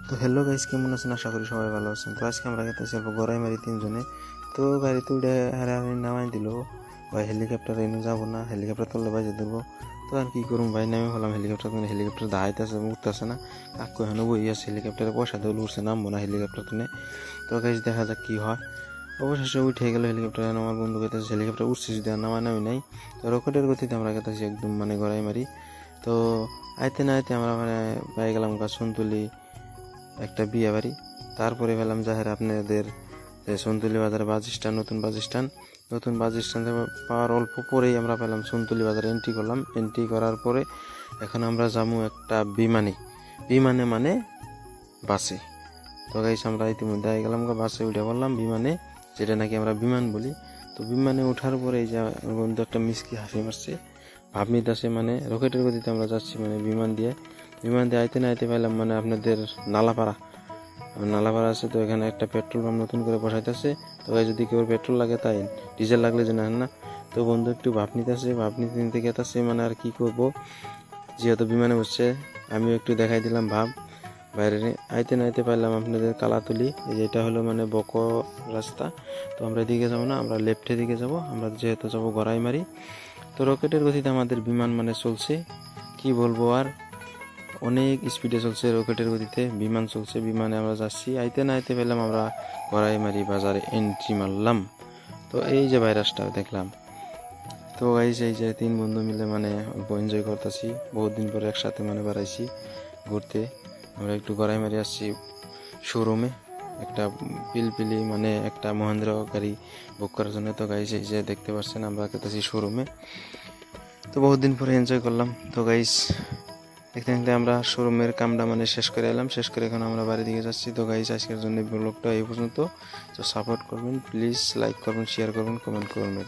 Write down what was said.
তো hello guys, কেমন আছেন? আশা করি সবাই ভালো আছেন। তো আজকে আমরা গেতেছি অল্প গড়াই মারি তিনজনে। তো গাড়িতে উঠে হারাহারি নামাই দিল ভাই। হেলিকপ্টারে এনে যাবো না, হেলিকপ্টার তুললে বাজে দেবো। তো আর কি করুম ভাই, নামে হলাম হেলিকপ্টার। হেলিকপ্টার দাঁড়াইতেছে, উঠতেছে না। কাকু এখনো বই আছে, হেলিকপ্টারে পয়সা দিয়ে উঠছে, নামবো না হেলিকপ্টার তুলে। তো গাইস দেখা যাক কি হয়। অবশেষে উঠে গেল হেলিকপ্টারে। আমার বন্ধু গেতেছে, হেলিকপ্টার উঠছে যদি আর নামি নাই। তো রকেটের গতিতে আমরা গেতেছি একদম গড়াই মারি। তো আইতে না আইতে আমরা পাই গেলাম সন্তুলি একটা বিয়ে বাড়ি। তারপরে পেলাম যাহের আপনাদের সন্তুলি বাজারে বাস স্ট্যান্ড, নতুন বাস স্ট্যান্ড পাওয়ার অল্প পরেই আমরা পেলাম সন্তুলি বাজারে। এন্ট্রি করলাম। এন্ট্রি করার পরে এখন আমরা যাবো একটা বিমানে মানে বাসে। তো গাইস আমরা ইতিমধ্যে আই গেলাম বাসে উঠে বললাম বিমানে, যেটা নাকি আমরা বিমান বলি। তো বিমানে ওঠার পরে এই যে বন্ধু একটা মিষ্টি হাসি মারছে, ভাব নিতেছে রকেটের গতিতে আমরা যাচ্ছি বিমান দিয়ে আইতে না আইতে পাইলাম আপনাদের নালাপাড়া আছে। তো এখানে একটা পেট্রোল পাম্প নতুন করে বসাইতেছে। তো যদি কেউ পেট্রোল লাগে তাই, ডিজেল লাগলে যে না। তো বন্ধু একটু ভাব নিতে গেতেছে আর কি করবো, যেহেতু বিমানে বসছে আমিও একটু দেখাই দিলাম ভাব। বাইরে আইতে না আইতে পাইলাম আপনাদের কালাতুলি। এটা হলো বক রাস্তা। তো আমরা এদিকে যাবো না, আমরা লেফটের দিকে যাব। আমরা যেহেতু যাবো গড়াই মারি। তো রকেটের গতিতে আমাদের বিমান চলছে, কি বলবো আর, অনেক স্পিডে চলছে রকেটের গতিতে বিমান চলছে। বিমানে আমরা যাচ্ছি, আইতে না আইতে পেলাম আমরা গড়াইমারি বাজারে এন্ট্রি মারলাম। তো এই যে ভাইরাসটা দেখলাম। তো গাইস এই যে তিন বন্ধু মিলে অল্প এনজয় করতেছি, বহুত দিন পরে একসাথে বাড়াইছি ঘুরতে। আমরা একটু গড়াইমারি আসছি শোরুমে, একটা পিলপিলি একটা মহেন্দ্র গাড়ি বুক করার জন্য। তো গাইস এই যে দেখতে পাচ্ছেন আমরা গেতেছি শোরুমে। তো বহুত দিন পরে এনজয় করলাম। তো গাইস দেখতে দেখতে আমরা শোরুমের কামটা শেষ করে এলাম। শেষ করে এখন আমরা বাড়ির দিকে যাচ্ছি। তো গাইস আজকের জন্য ব্লগটা এই পর্যন্ত। তো সাপোর্ট করবেন প্লিজ, লাইক করবেন, শেয়ার করবেন, কমেন্ট করবেন।